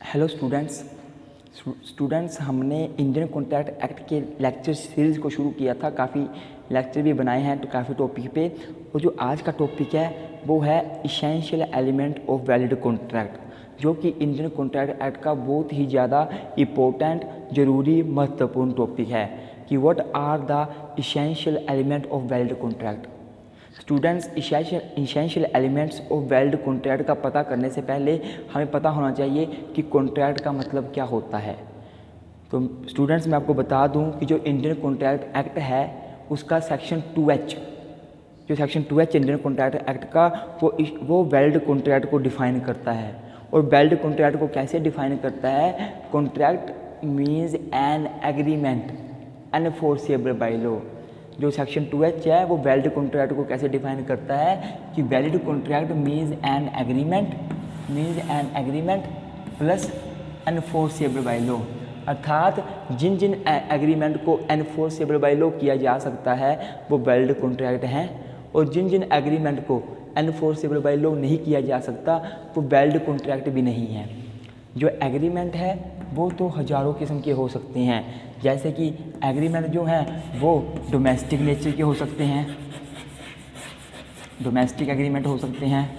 Hello students हमने Indian contract act के lecture series को शुरू किया था। काफ़ी लेक्चर भी बनाए हैं तो काफ़ी टॉपिक पे। और जो आज का टॉपिक है वो है essential element of valid contract, जो कि इंडियन कॉन्ट्रैक्ट एक्ट का बहुत ही ज़्यादा इम्पोर्टेंट, ज़रूरी, महत्वपूर्ण टॉपिक है कि what are the essential element of valid contract. Students, essential elements of valid contract का पता करने से पहले हमें पता होना चाहिए कि कॉन्ट्रैक्ट का मतलब क्या होता है। तो स्टूडेंट्स, मैं आपको बता दूं कि जो इंडियन कॉन्ट्रैक्ट एक्ट है उसका सेक्शन 2H, जो section 2H Indian contract act का वो वैलिड कॉन्ट्रैक्ट को डिफ़ाइन करता है। और वैलिड कॉन्ट्रैक्ट को कैसे डिफ़ाइन करता है? Contract means an agreement enforceable by law. जो सेक्शन 2H है वो वैलिड कॉन्ट्रैक्ट को कैसे डिफाइन करता है कि valid contract means an agreement plus enforceable bye law. अर्थात जिन जिन एग्रीमेंट को एनफोर्सेबल बाय लॉ किया जा सकता है वो वैलिड कॉन्ट्रैक्ट हैं, और जिन जिन एग्रीमेंट को एनफोर्सेबल बाय लॉ नहीं किया जा सकता वो वैलिड कॉन्ट्रैक्ट भी नहीं है। जो एग्रीमेंट है वो तो हज़ारों किस्म के हो सकते हैं, जैसे कि एग्रीमेंट जो हैं वो डोमेस्टिक नेचर के हो सकते हैं, डोमेस्टिक एग्रीमेंट हो सकते हैं।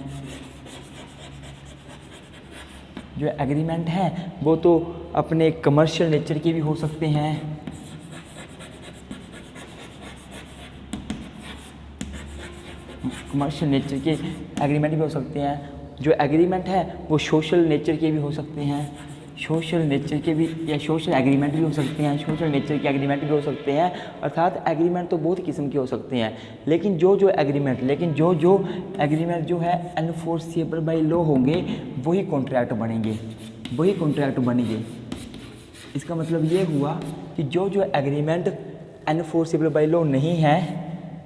जो एग्रीमेंट हैं वो तो अपने कमर्शियल नेचर के भी हो सकते हैं, कमर्शियल नेचर के एग्रीमेंट भी हो सकते हैं। जो एग्रीमेंट है वो सोशल नेचर के भी हो सकते हैं, सोशल नेचर के भी, या सोशल एग्रीमेंट भी हो सकते हैं, सोशल नेचर के एग्रीमेंट भी हो सकते हैं। अर्थात एग्रीमेंट तो बहुत किस्म के हो सकते हैं, लेकिन जो एग्रीमेंट जो है एनफोर्सेबल बाय लॉ होंगे वही कॉन्ट्रैक्ट बनेंगे। इसका मतलब ये हुआ कि जो एग्रीमेंट एनफोर्सेबल बाय लॉ नहीं है,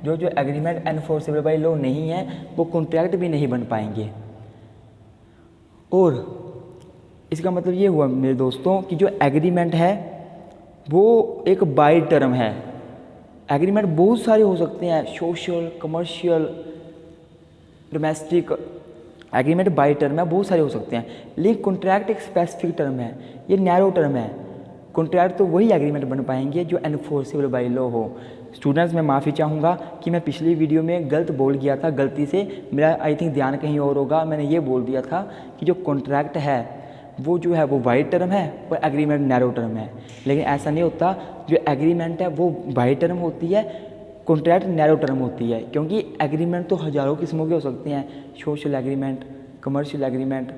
जो एग्रीमेंट एनफोर्सेबल बाय लॉ नहीं है वो कॉन्ट्रैक्ट भी नहीं बन पाएंगे। और इसका मतलब ये हुआ मेरे दोस्तों कि जो एग्रीमेंट है वो एक बाय टर्म है। एग्रीमेंट बहुत सारे हो सकते हैं, social, commercial, domestic agreement by term है, बहुत सारे हो सकते हैं। लेकिन कॉन्ट्रैक्ट एक स्पेसिफिक टर्म है, ये नैरो टर्म है। कॉन्ट्रैक्ट तो वही एग्रीमेंट बन पाएंगे जो एनफोर्सेबल बाय लॉ हो। स्टूडेंट्स, मैं माफ़ी चाहूँगा कि मैं पिछली वीडियो में गलत बोल गया था, गलती से मेरा आई थिंक ध्यान कहीं और होगा। मैंने ये बोल दिया था कि जो कॉन्ट्रैक्ट है वो जो है वो वाइड टर्म है और एग्रीमेंट नैरो टर्म है, लेकिन ऐसा नहीं होता। जो एग्रीमेंट है वो वाइड टर्म होती है, कॉन्ट्रैक्ट नैरो टर्म होती है, क्योंकि एग्रीमेंट तो हज़ारों किस्मों के हो सकते हैं, सोशल एग्रीमेंट, कमर्शियल एग्रीमेंट,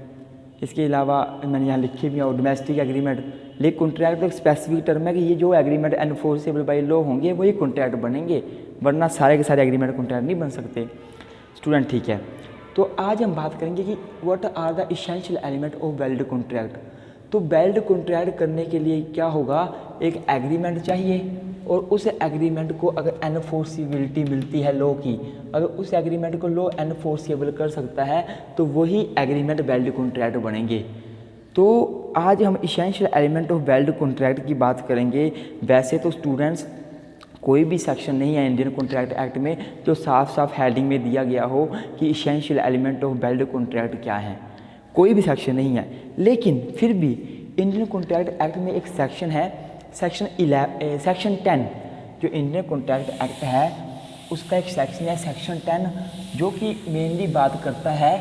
इसके अलावा मैंने यहाँ लिखे भी और डोमेस्टिक एग्रीमेंट। लेकिन कॉन्ट्रैक्ट तो एक स्पेसिफिक टर्म है कि ये जो एग्रीमेंट एनफोर्सेबल बाय लॉ होंगे वही कॉन्ट्रैक्ट बनेंगे, वरना सारे के सारे एग्रीमेंट कॉन्ट्रैक्ट नहीं बन सकते। स्टूडेंट, ठीक है, तो आज हम बात करेंगे कि what are the essential element of valid contract. तो वैलिड कॉन्ट्रैक्ट करने के लिए क्या होगा? एक एग्रीमेंट चाहिए, और उस एग्रीमेंट को अगर एनफोर्सिबिलिटी मिलती है लॉ की, अगर उस एग्रीमेंट को लॉ एनफोर्सेबल कर सकता है तो वही एग्रीमेंट वैलिड कॉन्ट्रैक्ट बनेंगे। तो आज हम essential element of valid contract की बात करेंगे। वैसे तो स्टूडेंट्स कोई भी सेक्शन नहीं है इंडियन कॉन्ट्रैक्ट एक्ट में जो साफ साफ हेडिंग में दिया गया हो कि essential element of valid contract क्या है, कोई भी सेक्शन नहीं है। लेकिन फिर भी इंडियन कॉन्ट्रैक्ट एक्ट में एक सेक्शन है, सेक्शन 10। जो इंडियन कॉन्ट्रैक्ट एक्ट है उसका एक सेक्शन है सेक्शन 10, जो कि मेनली बात करता है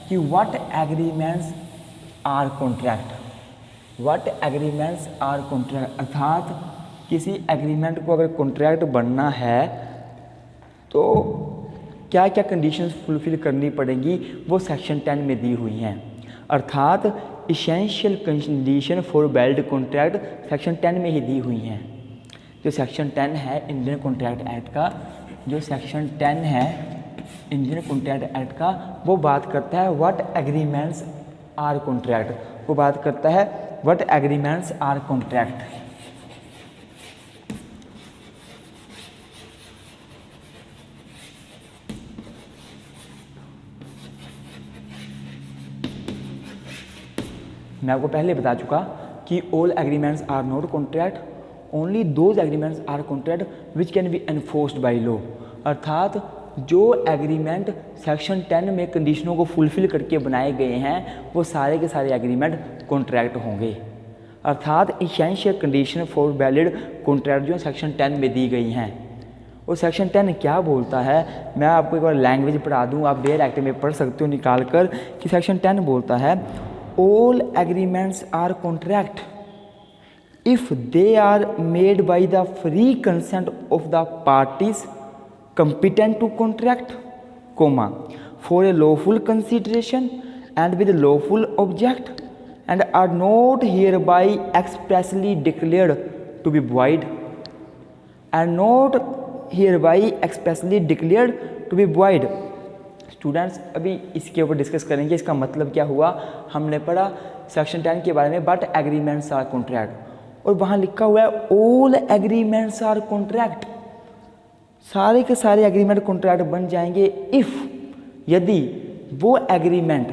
कि what agreements are contract, what agreements are contract. अर्थात किसी एग्रीमेंट को अगर कॉन्ट्रैक्ट बनना है तो क्या क्या कंडीशंस फुलफिल करनी पड़ेंगी वो सेक्शन 10 में दी हुई हैं। अर्थात essential condition for valid contract section 10 में ही दी हुई हैं। जो सेक्शन 10 है इंडियन कॉन्ट्रैक्ट एक्ट का, जो सेक्शन 10 है इंडियन कॉन्ट्रैक्ट एक्ट का, वो बात करता है व्हाट एग्रीमेंट्स आर कॉन्ट्रैक्ट, वो बात करता है व्हाट एग्रीमेंट्स आर कॉन्ट्रैक्ट। मैं आपको पहले बता चुका कि all agreements are not contract, only those agreements are contract which can be enforced by law. अर्थात जो एग्रीमेंट सेक्शन 10 में कंडीशनों को फुलफिल करके बनाए गए हैं वो सारे के सारे एग्रीमेंट कॉन्ट्रैक्ट होंगे। अर्थात essential condition for valid contract जो सेक्शन 10 में दी गई हैं। और सेक्शन 10 क्या बोलता है, मैं आपको एक बार लैंग्वेज पढ़ा दूँ, आप डेयर एक्ट में पढ़ सकते हो निकाल कर कि सेक्शन 10 बोलता है all agreements are contract if they are made by the free consent of the parties competent to contract, comma, for a lawful consideration and with lawful object and are not hereby expressly declared to be void and not hereby expressly declared to be void। Students अभी इसके ऊपर discuss करेंगे, इसका मतलब क्या हुआ। हमने पढ़ा सेक्शन 10 के बारे में, बट एग्रीमेंट्स आर कॉन्ट्रैक्ट, और वहाँ लिखा हुआ है ऑल एग्रीमेंट्स आर कॉन्ट्रैक्ट, सारे के सारे एग्रीमेंट कॉन्ट्रैक्ट बन जाएंगे इफ़, यदि वो एग्रीमेंट,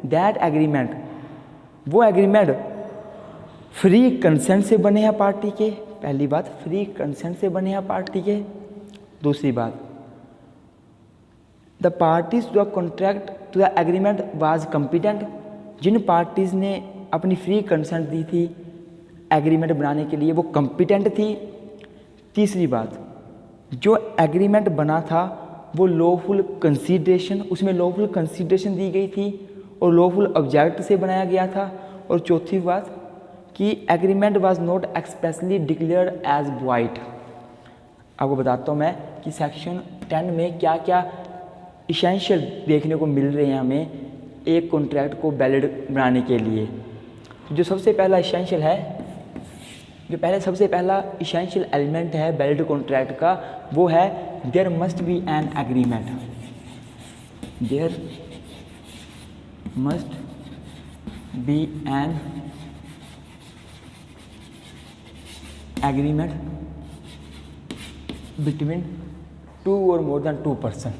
दैट एग्रीमेंट, वो एग्रीमेंट फ्री कंसेंट से बने हैं पार्टी के। पहली बात, फ्री कंसेंट से बने हैं पार्टी के। दूसरी बात, the parties to the contract to the agreement was competent, जिन पार्टीज ने अपनी फ्री कंसेंट दी थी एग्रीमेंट बनाने के लिए वो कम्पिटेंट थी। तीसरी बात, जो एग्रीमेंट बना था वो लॉफुल कंसीडरेशन, उसमें लॉफुल कंसीडरेशन दी गई थी और लॉफुल ऑब्जेक्ट से बनाया गया था। और चौथी बात कि agreement was not expressly declared as void. आपको बताता हूँ मैं कि सेक्शन 10 में क्या क्या इसेंशियल देखने को मिल रहे हैं हमें एक कॉन्ट्रैक्ट को वैलिड बनाने के लिए। जो सबसे पहला इसेंशियल है, जो सबसे पहला इसेंशियल एलिमेंट है वैलिड कॉन्ट्रैक्ट का, वो है there must be an agreement. There must be an agreement between two और more than two person,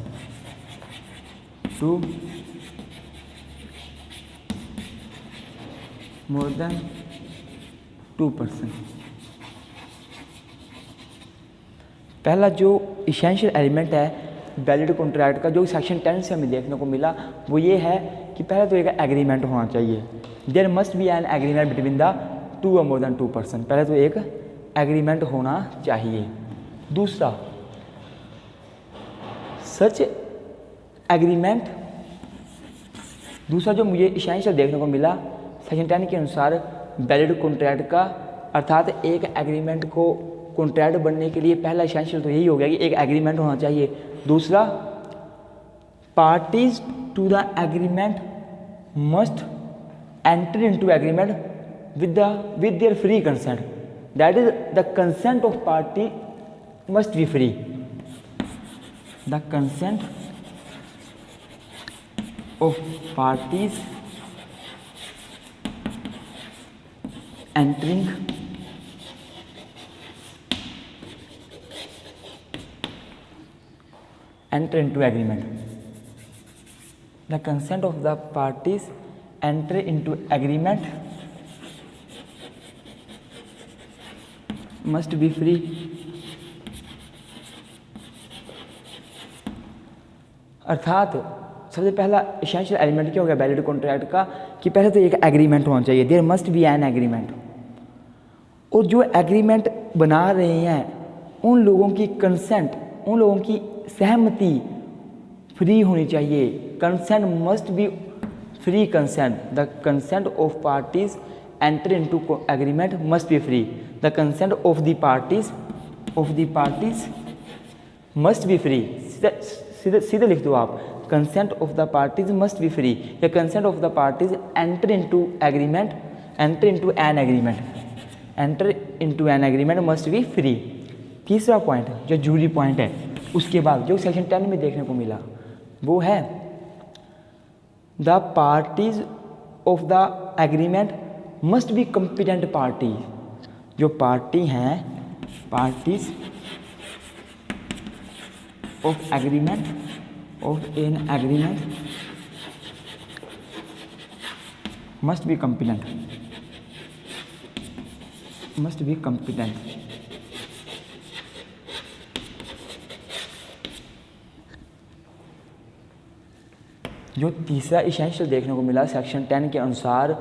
two more than two person. पहला जो इसेंशियल एलिमेंट है वैलिड कॉन्ट्रैक्ट का जो सेक्शन 10 से हमें देखने को मिला वो ये है कि पहले तो एक एग्रीमेंट होना चाहिए। There must be an agreement between the two और मोर देन टू पर्सन, पहले तो एक एग्रीमेंट होना चाहिए। दूसरा, सच एग्रीमेंट, दूसरा जो मुझे इसेंशियल देखने को मिला सेक्शन 10 के अनुसार वैलिड कॉन्ट्रैक्ट का, अर्थात एक एग्रीमेंट को कॉन्ट्रैक्ट बनने के लिए पहला इसेंशियल तो यही हो गया कि एक एग्रीमेंट होना चाहिए। दूसरा, parties to the agreement must enter into agreement with their free consent, that is the consent of party must be free. The consent of parties entering enter into agreement, the consent of the parties enter into agreement must be free। अर्थात सबसे पहला essential element क्या हो गया valid contract का कि पहले तो एक एग्रीमेंट होना चाहिए, there must be an agreement. और जो एग्रीमेंट बना रहे हैं उन लोगों की कंसेंट, उन लोगों की सहमति फ्री होनी चाहिए। Consent must be free consent, the consent of parties enter into agreement must be free, the consent of the parties must be free. सीधे लिख दो आप, consent of the parties must be free या consent of the parties enter into agreement, enter into an agreement, enter into an agreement must be free. तीसरा point जो जरूरी point है उसके बाद जो सेक्शन 10 में देखने को मिला वो है the parties of the agreement must be competent party. जो पार्टी हैं, parties of agreement, of N agreement must be competent, must be competent. जो तीसरा इसेंशियल देखने को मिला सेक्शन 10 के अनुसार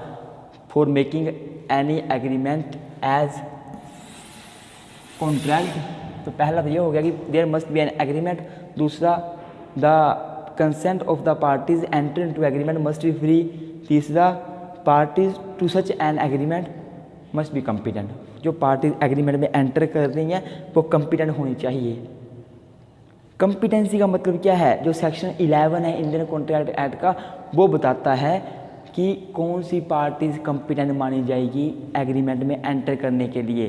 for making any agreement as contract. तो पहला तो ये हो गया कि there must be an agreement. दूसरा, the consent of the parties enter into agreement must be free. तीसरा, parties to such an agreement must be competent. जो पार्टीज एग्रीमेंट में एंटर कर रही हैं वो कम्पिटेंट होनी चाहिए। कम्पिटेंसी का मतलब क्या है? जो सेक्शन 11 है इंडियन कॉन्ट्रैक्ट एक्ट का, वो बताता है कि कौन सी पार्टीज कम्पिटेंट मानी जाएगी एग्रीमेंट में एंटर करने के लिए।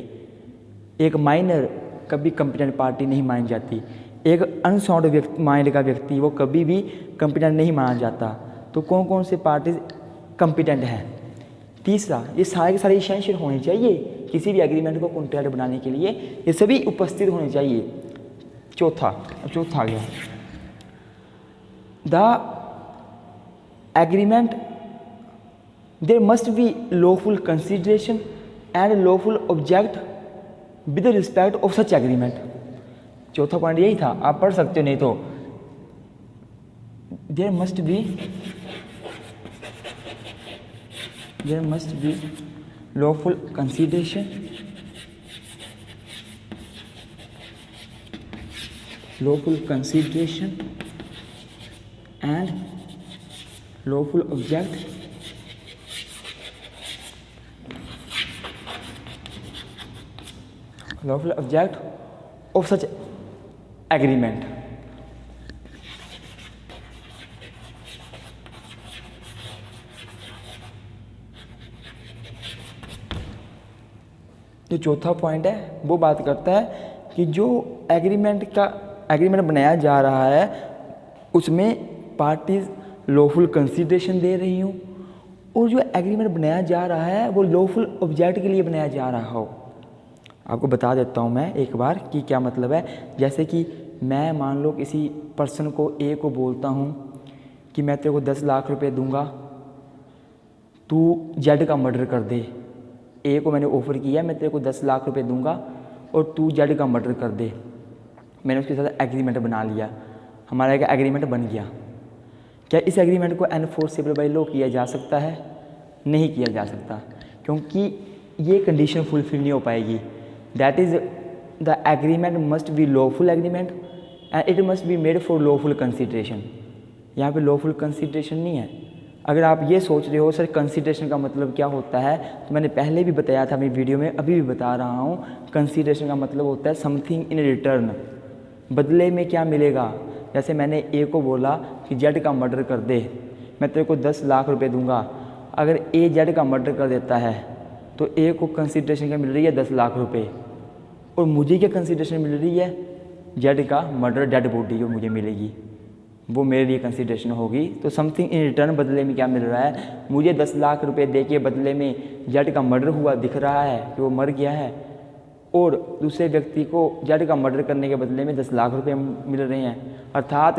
एक माइनर कभी कम्पिटेंट पार्टी नहीं मानी जाती। एक अनसाउंड माइंड का व्यक्ति वो कभी भी कम्पिटेंट नहीं माना जाता। तो कौन कौन से पार्टीज कम्पिटेंट हैं? तीसरा, ये सारे के सारे इसेंशियल होने चाहिए किसी भी एग्रीमेंट को कॉन्ट्रैक्ट बनाने के लिए, ये सभी उपस्थित होने चाहिए। चौथा आ गया, the agreement there must be lawful consideration and lawful object with respect of such agreement. चौथा पॉइंट यही था, आप पढ़ सकते हो नहीं तो। There must be lawful consideration and lawful object of such agreement। जो चौथा पॉइंट है वो बात करता है कि जो एग्रीमेंट बनाया जा रहा है उसमें पार्टीज लॉफुल कंसिडरेशन दे रही हूँ, और जो एग्रीमेंट बनाया जा रहा है वो लॉफुल ऑब्जेक्ट के लिए बनाया जा रहा हो। आपको बता देता हूँ मैं एक बार कि क्या मतलब है। जैसे कि मैं मान लो किसी पर्सन को ए को बोलता हूँ कि मैं तेरे को 10 लाख रुपए दूंगा, तू जेड का मर्डर कर दे। ए को मैंने ऑफ़र किया मैं तेरे को 10 लाख रुपए दूंगा और तू जेड का मर्डर कर दे। मैंने उसके साथ एग्रीमेंट बना लिया, हमारा एक एग्रीमेंट बन गया। क्या इस एग्रीमेंट को एनफोर्सेबल बाय लॉ किया जा सकता है? नहीं किया जा सकता, क्योंकि ये कंडीशन फुलफिल नहीं हो पाएगी। That is the agreement must be lawful agreement and it must be made for lawful consideration. यहाँ पे लॉफुल कंसिडरेशन नहीं है। अगर आप ये सोच रहे हो सर कंसिडरेशन का मतलब क्या होता है, तो मैंने पहले भी बताया था मेरी वीडियो में, अभी भी बता रहा हूँ। कंसिडरेशन का मतलब होता है समथिंग इन रिटर्न, बदले में क्या मिलेगा। जैसे मैंने ए को बोला कि जेड का मर्डर कर दे, मैं तेरे को 10 लाख रुपए दूंगा। अगर ए जेड का मर्डर कर देता है तो ए को कंसिडरेशन क्या मिल रही है? 10 लाख रुपए। और मुझे क्या कंसिडरेशन मिल रही है? जेड का मर्डर, डेड बॉडी जो मुझे मिलेगी वो मेरे लिए कंसिडरेशन होगी। तो समथिंग इन रिटर्न, बदले में क्या मिल रहा है? मुझे 10 लाख रुपए दे के बदले में जेड का मर्डर हुआ दिख रहा है कि वो मर गया है, और दूसरे व्यक्ति को जेड का मर्डर करने के बदले में 10 लाख रुपए मिल रहे हैं। अर्थात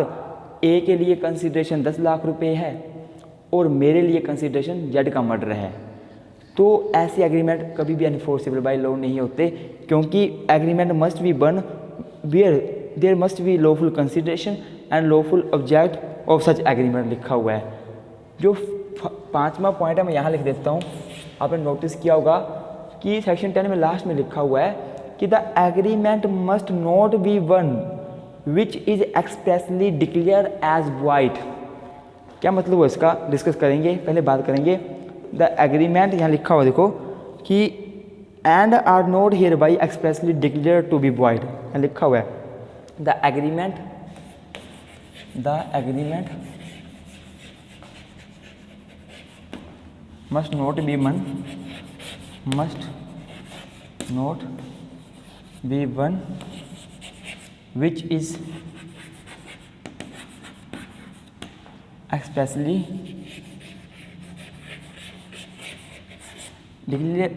ए के लिए कंसिडरेशन 10 लाख रुपए है और मेरे लिए कंसिडरेशन जेड का मर्डर है। तो ऐसे एग्रीमेंट कभी भी एनफोर्सेबल बाय लॉ नहीं होते, क्योंकि agreement must be one where there must be lawful consideration and lawful object of such agreement लिखा हुआ है। जो 5वां पॉइंट है मैं यहाँ लिख देता हूँ। आपने नोटिस किया होगा कि सेक्शन 10 में लास्ट में लिखा हुआ है कि the agreement must not be one which is expressly declare as void. क्या मतलब हुआ इसका डिस्कस करेंगे, पहले बात करेंगे। द एग्रीमेंट यहाँ लिखा हुआ देखो कि and are not hereby expressly declare to be void, यहाँ लिखा हुआ है the agreement must not be one which is expressly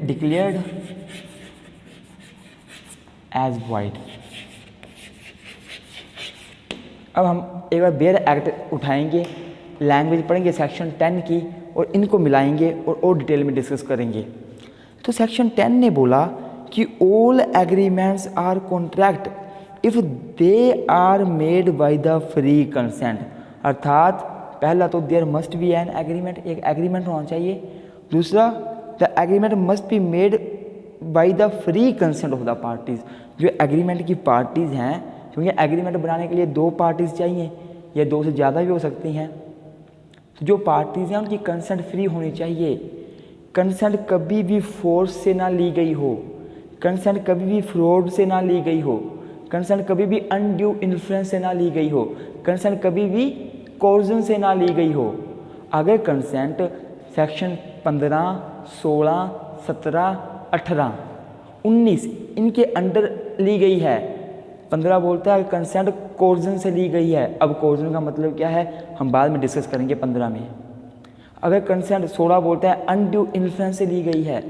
declared as void। अब हम एक बार बेयर एक्ट उठाएंगे, लैंग्वेज पढ़ेंगे सेक्शन 10 की और इनको मिलाएंगे और डिटेल में डिस्कस करेंगे। तो सेक्शन 10 ने बोला कि all agreements are contract if they are made by the free consent. अर्थात पहला तो there must be an agreement, एक एग्रीमेंट होना चाहिए। दूसरा the agreement must be made by the free consent of the parties. जो एग्रीमेंट की parties हैं, क्योंकि एग्रीमेंट बनाने के लिए 2 पार्टीज़ चाहिए या 2 से ज़्यादा भी हो सकती हैं, तो जो पार्टीज़ हैं उनकी कंसेंट फ्री होनी चाहिए। कंसेंट कभी भी फोर्स से ना ली गई हो, कंसेंट कभी भी फ्रॉड से ना ली गई हो, कंसेंट कभी भी अनड्यू इन्फ्लुएंस से ना ली गई हो, कंसेंट कभी भी कोर्जन से ना ली गई हो। अगर कंसेंट सेक्शन 15, 16, 17, 18, 19 इनके अंडर ली गई है, 15 बोलता है कंसेंट कोर्जन से ली गई है। अब कोर्जन का मतलब क्या है हम बाद में डिस्कस करेंगे 15 में। अगर कंसेंट 16 बोलता है अनड्यू इन्फ्लुएंस से ली गई है,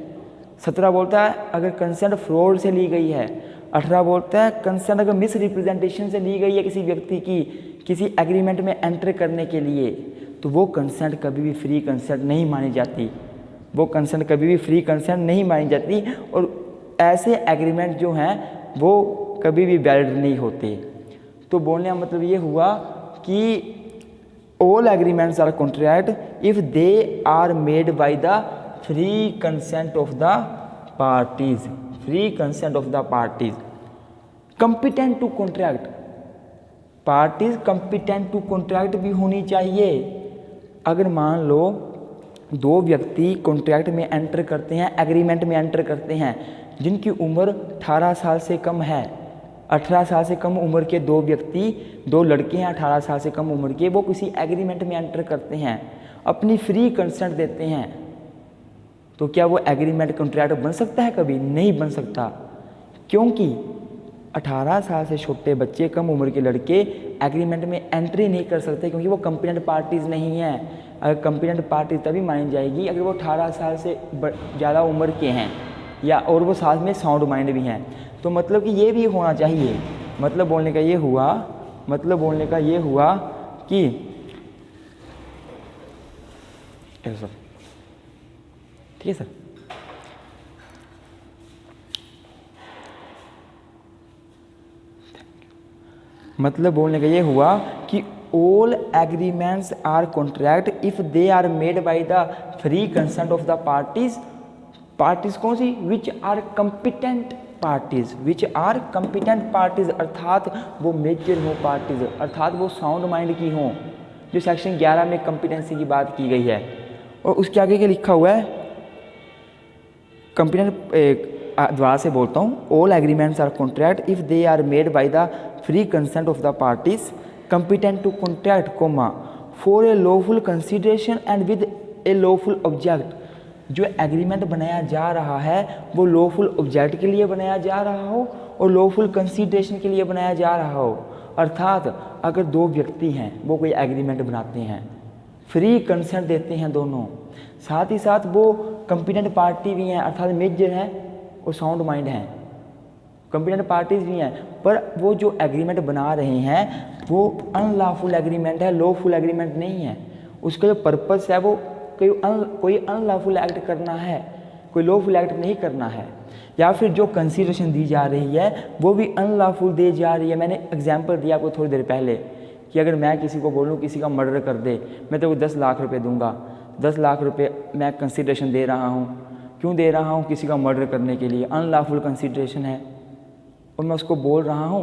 17 बोलता है अगर कंसेंट फ्रॉड से ली गई है, 18 बोलता है कंसेंट अगर मिस रिप्रेजेंटेशन से ली गई है किसी व्यक्ति की किसी एग्रीमेंट में एंटर करने के लिए, तो वो कंसेंट कभी भी फ्री कंसेंट नहीं मानी जाती। वो कंसेंट कभी भी फ्री कंसेंट नहीं मानी जाती और ऐसे एग्रीमेंट जो हैं वो कभी भी वैलिड नहीं होते। तो बोलने का मतलब ये हुआ कि all agreements are contract if they are made by the free consent of the parties. Free consent of the parties. Competent to contract, parties competent to contract भी होनी चाहिए। अगर मान लो 2 व्यक्ति कॉन्ट्रैक्ट में एंटर करते हैं, एग्रीमेंट में एंटर करते हैं, जिनकी उम्र 18 साल से कम है, 18 साल से कम उम्र के 2 व्यक्ति, 2 लड़के हैं 18 साल से कम उम्र के, वो किसी एग्रीमेंट में एंटर करते हैं, अपनी फ्री कंसेंट देते हैं, तो क्या वो एग्रीमेंट कॉन्ट्रैक्ट बन सकता है? कभी नहीं बन सकता, क्योंकि 18 साल से छोटे बच्चे, कम उम्र के लड़के एग्रीमेंट में एंट्री नहीं कर सकते, क्योंकि वो कंपिटेंट पार्टीज़ नहीं हैं। अगर कंपिटेंट पार्टी तभी मानी जाएगी अगर वो 18 साल से ज़्यादा उम्र के हैं या और वो साथ में साउंड माइंड भी हैं। तो मतलब कि ये भी होना चाहिए। मतलब बोलने का ये हुआ कि सर ठीक है सर, मतलब बोलने का ये हुआ कि all agreements are contract if they are made by the free consent of the parties. Parties कौन सी? Which are competent parties, which are competent parties, अर्थात वो मेजर हो पार्टीज, अर्थात वो साउंड माइंड की हों, जो सेक्शन 11 में कंपिटेंसी की बात की गई है। और उसके आगे क्या लिखा हुआ है? कंपिटेंट द्वारा से बोलता हूँ, all agreements are contract if they are made by the free consent of the parties competent to contract, for a lawful consideration and with a lawful object। जो एग्रीमेंट बनाया जा रहा है वो लॉफुल ऑब्जेक्ट के लिए बनाया जा रहा हो और लॉफुल कंसिडरेशन के लिए बनाया जा रहा हो। अर्थात अगर 2 व्यक्ति हैं वो कोई एग्रीमेंट बनाते हैं, फ्री कंसेंट देते हैं दोनों, साथ ही साथ वो कंपिटेंट पार्टी भी हैं, अर्थात मेजर हैं और साउंड माइंड हैं, कंपिटेंट पार्टीज भी हैं, पर वो जो एग्रीमेंट बना रहे हैं वो अनलॉफुल एग्रीमेंट है, लॉफुल एग्रीमेंट नहीं है। उसका जो पर्पस है वो कोई अनलॉफुल एक्ट करना है, कोई लॉफुल एक्ट नहीं करना है, या फिर जो कंसिडरेशन दी जा रही है वो भी अनलॉफुल दी जा रही है। मैंने एग्जांपल दिया आपको थोड़ी देर पहले कि अगर मैं किसी को बोलूँ किसी का मर्डर कर दे, मैं तो 10 लाख रुपये दूंगा, 10 लाख रुपये मैं कंसिडरेशन दे रहा हूँ। क्यों दे रहा हूँ? किसी का मर्डर करने के लिए, अनलॉफुल कंसिडरेशन है, और मैं उसको बोल रहा हूँ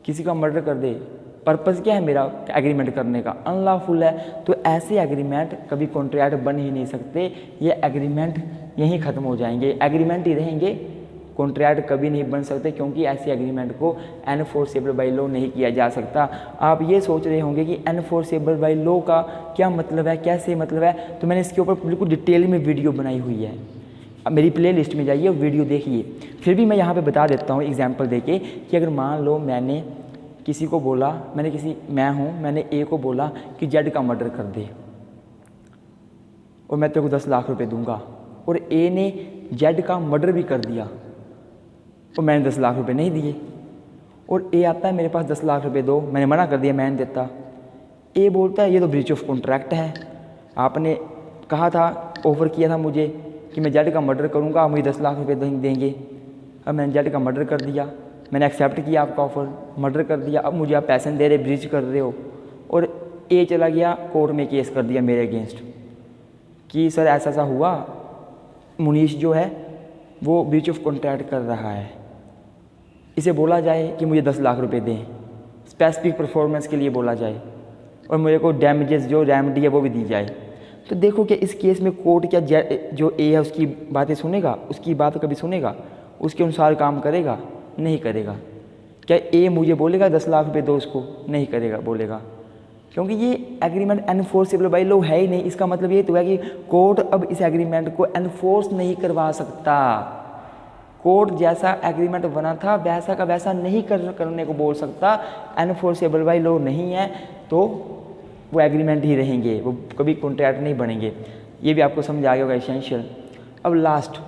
किसी का मर्डर कर दे। पर्पस क्या है मेरा एग्रीमेंट करने का? अनलॉफुल है। तो ऐसे एग्रीमेंट कभी कॉन्ट्रैक्ट बन ही नहीं सकते, ये एग्रीमेंट यहीं ख़त्म हो जाएंगे, एग्रीमेंट ही रहेंगे, कॉन्ट्रैक्ट कभी नहीं बन सकते, क्योंकि ऐसे एग्रीमेंट को एनफोर्सेबल बाय लॉ नहीं किया जा सकता। आप ये सोच रहे होंगे कि एनफोर्सेबल बाय लॉ का क्या मतलब है, कैसे मतलब है? तो मैंने इसके ऊपर बिल्कुल डिटेल में वीडियो बनाई हुई है, अब मेरी प्ले लिस्ट में जाइए वीडियो देखिए। फिर भी मैं यहाँ पे बता देता हूँ एग्जांपल देके कि अगर मान लो मैंने किसी को बोला, मैंने ए को बोला कि जेड का मर्डर कर दे और मैं तेरे को 10 लाख रुपए दूंगा, और ए ने जेड का मर्डर भी कर दिया और मैंने 10 लाख रुपए नहीं दिए, और ए आता है मेरे पास 10 लाख रुपए दो, मैंने मना कर दिया, मैं नहीं देता। ए बोलता है ये तो ब्रीच ऑफ कॉन्ट्रैक्ट है, आपने कहा था, ऑफर किया था मुझे कि मैं जेड का मर्डर करूंगा, आप मुझे 10 लाख रुपए देंगे। अब मैंने जेड का मर्डर कर दिया, मैंने एक्सेप्ट किया आपका ऑफर, मर्डर कर दिया, अब मुझे आप पैसे नहीं दे रहे, ब्रीच कर रहे हो, और ए चला गया कोर्ट में केस कर दिया मेरे अगेंस्ट कि सर ऐसा ऐसा हुआ, मुनीश जो है वो ब्रीच ऑफ कॉन्ट्रैक्ट कर रहा है, इसे बोला जाए कि मुझे 10 लाख रुपए दें, स्पेसिफिक परफॉर्मेंस के लिए बोला जाए, और मुझे को डैमेजेस जो रेमेडी है वो भी दी जाए, तो देखो कि इस केस में कोर्ट क्या जो ए है उसकी बातें सुनेगा, उसकी बात कभी सुनेगा, उसके अनुसार काम करेगा? नहीं करेगा। क्या ए मुझे बोलेगा 10 लाख रुपए दो उसको? नहीं करेगा, बोलेगा, क्योंकि ये एग्रीमेंट एनफोर्सेबल बाय लॉ है ही नहीं। इसका मतलब ये तो है कि कोर्ट अब इस एग्रीमेंट को एनफोर्स नहीं करवा सकता। कोर्ट जैसा एग्रीमेंट बना था वैसा का वैसा नहीं करने को बोल सकता। एनफोर्सेबल बाय लॉ नहीं है तो वो एग्रीमेंट ही रहेंगे, वो कभी कॉन्ट्रैक्ट नहीं बनेंगे। ये भी आपको समझ आ गया होगा एसेंशियल। अब last,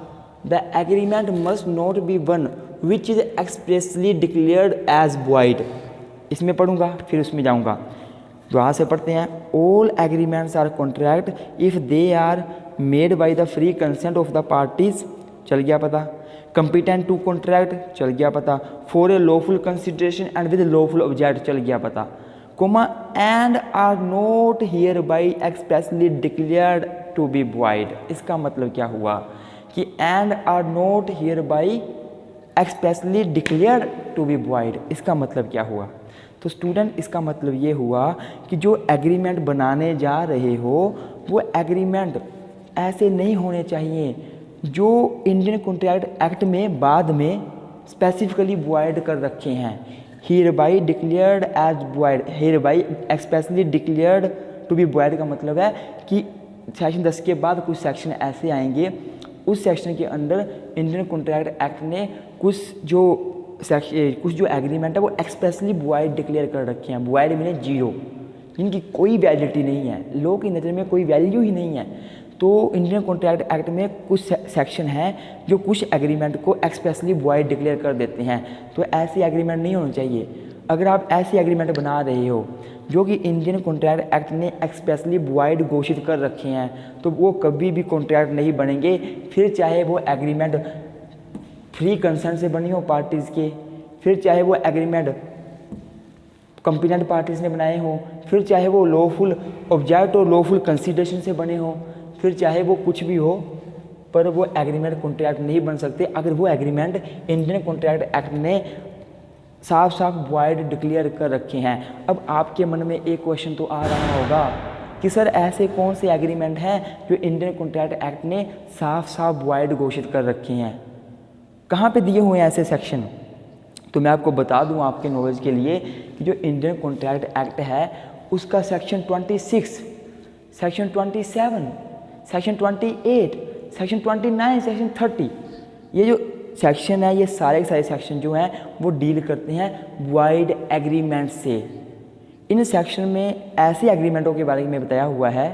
the agreement must not be one which is expressly declared as void. इसमें पढ़ूंगा फिर उसमें जाऊंगा, तो यहाँ से पढ़ते हैं। All agreements are contract if they are made by the free consent of the parties, चल गया पता। कंपिटेंट टू कॉन्ट्रैक्ट, चल गया पता। For a lawful consideration and with lawful object, चल गया पता। Comma and are not hereby expressly declared to be void. इसका मतलब क्या हुआ कि and are not hereby expressly declared to be void, इसका मतलब क्या हुआ? तो स्टूडेंट इसका मतलब ये हुआ कि जो एग्रीमेंट बनाने जा रहे हो वो एग्रीमेंट ऐसे नहीं होने चाहिए जो इंडियन कॉन्ट्रैक्ट एक्ट में बाद में स्पेसिफिकली वॉइड कर रखे हैं। Hereby declared as void, hereby expressly declared to be void का मतलब है कि सेक्शन 10 के बाद कुछ सेक्शन ऐसे आएंगे, उस सेक्शन के अंदर इंडियन कॉन्ट्रैक्ट एक्ट ने कुछ जो एग्रीमेंट है वो एक्सप्रेसली वॉइड डिक्लेयर कर रखे हैं। वॉइड मीन जीरो, जिनकी कोई वैलिडिटी नहीं है, लॉ की नज़र में कोई वैल्यू ही नहीं है। तो इंडियन कॉन्ट्रैक्ट एक्ट में कुछ सेक्शन हैं जो कुछ एग्रीमेंट को एक्सप्रेसली वॉइड डिक्लेयर कर देते हैं, तो ऐसे एग्रीमेंट नहीं होने चाहिए। अगर आप ऐसे एग्रीमेंट बना रहे हो जो कि इंडियन कॉन्ट्रैक्ट एक्ट ने एक्सप्रेसली वॉइड घोषित कर रखे हैं, तो वो कभी भी कॉन्ट्रैक्ट नहीं बनेंगे, फिर चाहे वो एग्रीमेंट फ्री कंसेंट से बनी हो पार्टीज़ के, फिर चाहे वो एग्रीमेंट कंपिटेंट पार्टीज़ ने बनाए हों, फिर चाहे वो लॉफुल ऑब्जेक्ट और लॉफुल कंसिडरेशन से बने हों, फिर चाहे वो कुछ भी हो, पर वो एग्रीमेंट कॉन्ट्रैक्ट नहीं बन सकते अगर वो एग्रीमेंट इंडियन कॉन्ट्रैक्ट एक्ट ने साफ साफ वॉइड डिक्लेयर कर रखे हैं। अब आपके मन में एक क्वेश्चन तो आ रहा होगा कि सर ऐसे कौन से एग्रीमेंट हैं जो इंडियन कॉन्ट्रैक्ट एक्ट ने साफ साफ वॉइड घोषित कर रखे हैं, कहाँ पे दिए हुए हैं ऐसे सेक्शन? तो मैं आपको बता दूं आपके नॉलेज के लिए कि जो इंडियन कॉन्ट्रैक्ट एक्ट है उसका section 26, section 27, section 28, section 29, section 30, ये जो सेक्शन है ये सारे के सारे सेक्शन जो हैं वो डील करते हैं वाइड एग्रीमेंट से। इन सेक्शन में ऐसे एग्रीमेंटों के बारे में बताया हुआ है,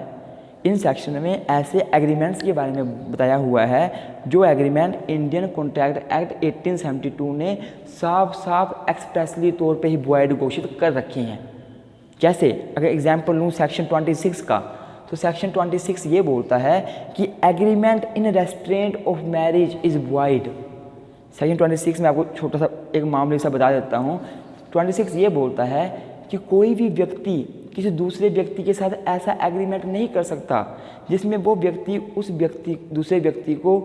इन सेक्शन में ऐसे एग्रीमेंट्स के बारे में बताया हुआ है जो एग्रीमेंट इंडियन कॉन्ट्रैक्ट एक्ट 1872 ने साफ साफ एक्सप्रेसली तौर पे ही वॉइड घोषित कर रखे हैं। जैसे अगर एग्जांपल लूँ सेक्शन 26 का, तो सेक्शन 26 ये बोलता है कि agreement in restaurant of marriage is void. Section 26 में आपको छोटा सा एक मामले सा बता देता हूँ। 26 ये बोलता है कि कोई भी व्यक्ति किसी दूसरे व्यक्ति के साथ ऐसा एग्रीमेंट नहीं कर सकता जिसमें वो व्यक्ति उस दूसरे व्यक्ति को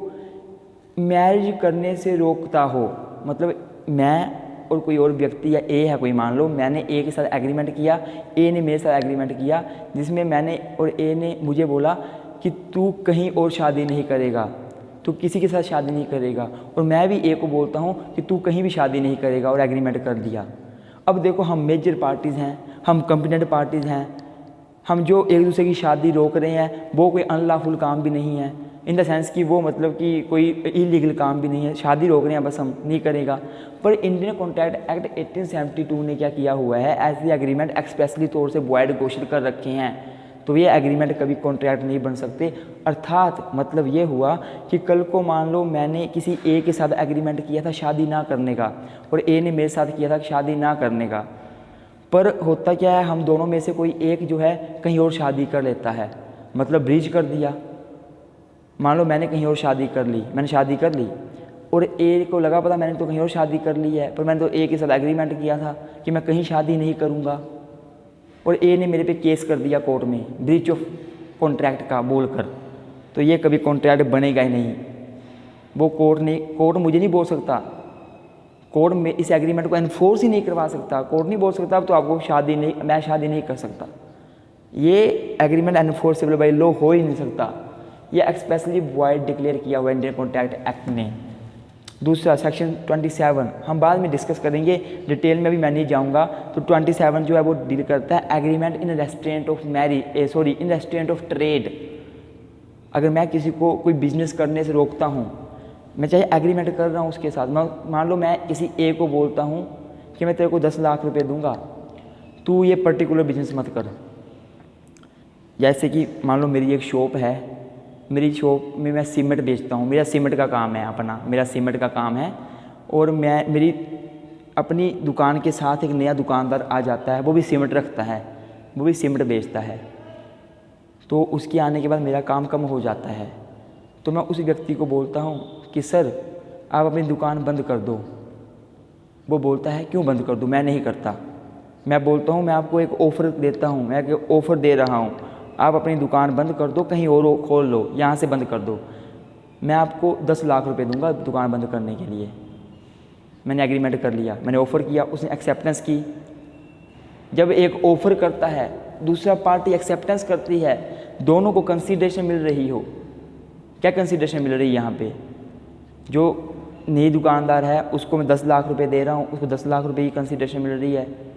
मैरिज करने से रोकता हो। मतलब मैं और कोई और व्यक्ति या ए है कोई, मान लो मैंने ए के साथ एग्रीमेंट किया, ए ने मेरे साथ एग्रीमेंट किया जिसमें मैंने और ए ने मुझे बोला कि तू कहीं और शादी नहीं करेगा, तू किसी के साथ शादी नहीं करेगा, और मैं भी ए को बोलता हूँ कि तू कहीं भी शादी नहीं करेगा और एग्रीमेंट कर दिया। अब देखो हम मेजर पार्टीज़ हैं, हम कंपिटेंट पार्टीज़ हैं, हम जो एक दूसरे की शादी रोक रहे हैं वो कोई अनलॉफुल काम भी नहीं है, इन द सेंस कि वो मतलब कि कोई इलीगल काम भी नहीं है, शादी रोक रहे हैं बस हम नहीं करेगा। पर इंडियन कॉन्ट्रैक्ट एक्ट 1872 ने क्या किया हुआ है, ऐसे एग्रीमेंट एक्सप्रेसली तौर से वॉइड घोषित कर रखे हैं, तो ये एग्रीमेंट कभी कॉन्ट्रैक्ट नहीं बन सकते। अर्थात मतलब ये हुआ कि कल को मान लो मैंने किसी ए के साथ एग्रीमेंट किया था शादी ना करने का और ए ने मेरे साथ किया था शादी ना करने का, पर होता क्या है हम दोनों में से कोई एक जो है कहीं और शादी कर लेता है, मतलब ब्रीच कर दिया। मान लो मैंने कहीं और शादी कर ली, मैंने शादी कर ली और ए को लगा पता मैंने तो कहीं और शादी कर ली है, पर मैंने तो ए के साथ एग्रीमेंट किया था कि मैं कहीं शादी नहीं करूँगा, और ए ने मेरे पे केस कर दिया कोर्ट में ब्रीच ऑफ कॉन्ट्रैक्ट का बोलकर, तो ये कभी कॉन्ट्रैक्ट बनेगा ही नहीं। वो कोर्ट मुझे नहीं बोल सकता, कोर्ट में इस एग्रीमेंट को एनफोर्स ही नहीं करवा सकता। कोर्ट नहीं बोल सकता अब तो आपको मैं शादी नहीं कर सकता। ये एग्रीमेंट एनफोर्सेबल बाय लॉ हो ही नहीं सकता। ये एक्सप्रेसली वॉइड डिक्लेयर किया हुआ इंडियन कॉन्ट्रैक्ट एक्ट ने। दूसरा सेक्शन 27 हम बाद में डिस्कस करेंगे, डिटेल में भी मैं नहीं जाऊंगा। तो 27 जो है वो डील करता है agreement in restaurant of trade. अगर मैं किसी को कोई बिजनेस करने से रोकता हूँ, मैं चाहे एग्रीमेंट कर रहा हूँ उसके साथ, मैं मान लो मैं किसी ए को बोलता हूँ कि मैं तेरे को 10 लाख रुपए दूंगा, तू ये पर्टिकुलर बिजनेस मत कर। जैसे कि मान लो मेरी एक शॉप है, मेरी शॉप में मैं सीमेंट बेचता हूँ, मेरा सीमेंट का काम है मेरा सीमेंट का काम है, और मेरी अपनी दुकान के साथ एक नया दुकानदार आ जाता है, वो भी सीमेंट रखता है, वो भी सीमेंट बेचता है। तो उसके आने के बाद मेरा काम कम हो जाता है, तो मैं उस व्यक्ति को बोलता हूँ कि सर आप अपनी दुकान बंद कर दो। वो बोलता है क्यों बंद कर दूँ, मैं नहीं करता। मैं बोलता हूँ मैं आपको एक ऑफ़र देता हूँ, मैं एक ऑफ़र दे रहा हूँ, आप अपनी दुकान बंद कर दो, कहीं और खोल लो, यहाँ से बंद कर दो, मैं आपको 10 लाख रुपए दूंगा दुकान बंद करने के लिए। मैंने एग्रीमेंट कर लिया, मैंने ऑफ़र किया, उसने एक्सेप्टेंस की। जब एक ऑफ़र करता है, दूसरा पार्टी एक्सेप्टेंस करती है, दोनों को कंसीडरेशन मिल रही हो। क्या कंसीडरेशन मिल रही है यहाँ पे? जो नई दुकानदार है उसको मैं 10 लाख रुपए दे रहा हूँ, उसको 10 लाख रुपए की कंसीडरेशन मिल रही है।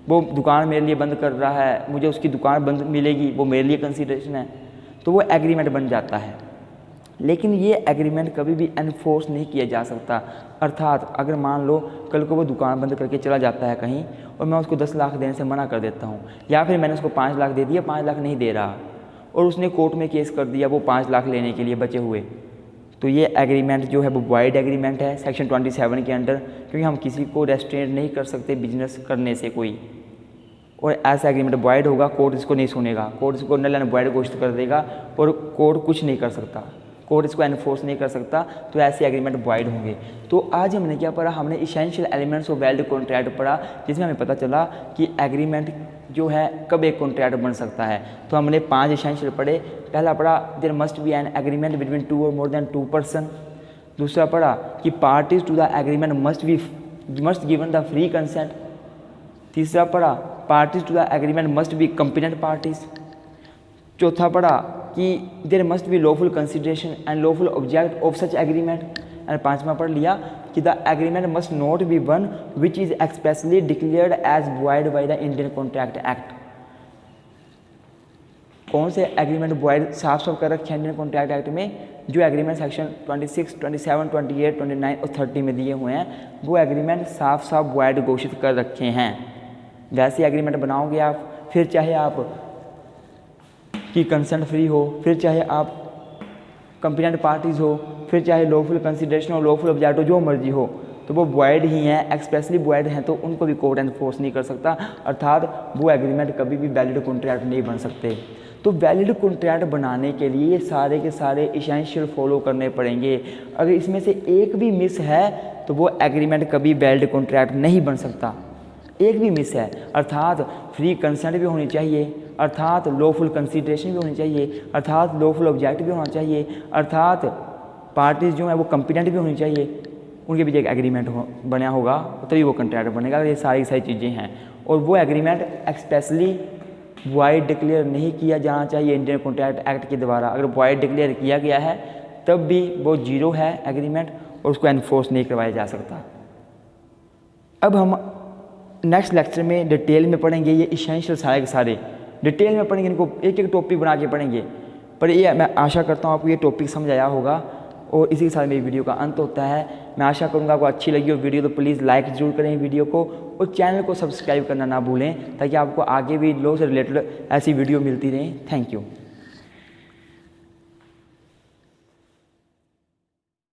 वो दुकान मेरे लिए बंद कर रहा है, मुझे उसकी दुकान बंद मिलेगी, वो मेरे लिए कंसीडरेशन है, तो वो एग्रीमेंट बन जाता है। लेकिन ये एग्रीमेंट कभी भी एनफोर्स नहीं किया जा सकता। अर्थात अगर मान लो कल को वो दुकान बंद करके चला जाता है कहीं, और मैं उसको 10 लाख देने से मना कर देता हूँ, या फिर मैंने उसको 5 लाख दे दिया, 5 लाख नहीं दे रहा, और उसने कोर्ट में केस कर दिया वो 5 लाख लेने के लिए बचे हुए, तो ये एग्रीमेंट जो है वो वॉइड एग्रीमेंट है सेक्शन 27 के अंडर, क्योंकि हम किसी को रेस्ट्रेंट नहीं कर सकते बिजनेस करने से कोई, और ऐसा एग्रीमेंट वॉइड होगा, कोर्ट इसको नहीं सुनेगा, कोर्ट इसको नल एंड वॉइड घोषित कर देगा, और कोर्ट कुछ नहीं कर सकता, कोर्ट इसको एनफोर्स नहीं कर सकता, तो ऐसे एग्रीमेंट वॉइड होंगे। तो आज हमने क्या पढ़ा, हमने essential elements of valid contract पढ़ा, जिसमें हमें पता चला कि एग्रीमेंट जो है कब एक कॉन्ट्रैक्ट बन सकता है। तो हमने 5 इसेंशियल पढ़े। पहला पढ़ा there must be an agreement between 2 और मोर देन 2 पर्सन। दूसरा पढ़ा कि parties to the agreement must given the free consent. तीसरा पढ़ा parties to the agreement must be competent parties. चौथा पढ़ा कि there must be lawful consideration and lawful object of such agreement. And पांचवा पढ़ लिया कि the agreement must not be one which is expressly declared as void by the Indian contract act. कौन से agreement void साफ साफ कर रखे हैं इंडियन कॉन्ट्रैक्ट एक्ट में? जो एग्रीमेंट सेक्शन 26, 27, 28, 29 और 30 में दिए हुए हैं, वो एग्रीमेंट साफ साफ वॉइड घोषित कर रखे हैं। वैसे एग्रीमेंट बनाओगे आप, फिर चाहे आप की कंसेंट फ्री हो, फिर चाहे आप कंपिटेंट पार्टीज हो, फिर चाहे लॉफुल कंसिडरेशन हो, लॉफुल ऑब्जेक्ट हो, जो मर्जी हो, तो वो वॉइड ही हैं, एक्सप्रेसली वॉइड हैं, तो उनको भी कोर्ट एनफोर्स नहीं कर सकता, अर्थात वो एग्रीमेंट कभी भी वैलिड कॉन्ट्रैक्ट नहीं बन सकते। तो वैलिड कॉन्ट्रैक्ट बनाने के लिए ये सारे के सारे इसेंशियल फॉलो करने पड़ेंगे। अगर इसमें से एक भी मिस है तो वो एग्रीमेंट कभी वैलिड कॉन्ट्रैक्ट नहीं बन सकता। एक भी मिस है, अर्थात फ्री कंसेंट भी होनी चाहिए, अर्थात लॉफुल कंसिडरेशन भी होनी चाहिए, अर्थात लॉफुल ऑब्जेक्ट भी होना चाहिए, अर्थात पार्टीज जो है वो कंपिटेंट भी होनी चाहिए, उनके बीच एक एग्रीमेंट बना होगा तभी वो कॉन्ट्रैक्ट बनेगा। ये सारी चीज़ें हैं, और वो एग्रीमेंट एक्सप्रेसली वॉइड डिक्लेयर नहीं किया जाना चाहिए इंडियन कॉन्ट्रैक्ट एक्ट के द्वारा। अगर वॉइड डिक्लेयर किया गया है तब भी वो जीरो है एग्रीमेंट, और उसको एनफोर्स नहीं करवाया जा सकता। अब हम नेक्स्ट लेक्चर में डिटेल में पढ़ेंगे ये इसेंशियल सारे के सारे, डिटेल में पढ़ेंगे, इनको एक एक टॉपिक बना के पढ़ेंगे। पर ये मैं आशा करता हूँ आपको ये टॉपिक समझ आया होगा, और इसी के साथ मेरी वीडियो का अंत होता है। मैं आशा करूँगा आपको अच्छी लगी हो वीडियो, तो प्लीज़ लाइक ज़रूर करें वीडियो को, और चैनल को सब्सक्राइब करना ना भूलें, ताकि आपको आगे भी लॉ से रिलेटेड ऐसी वीडियो मिलती रहें। Thank you.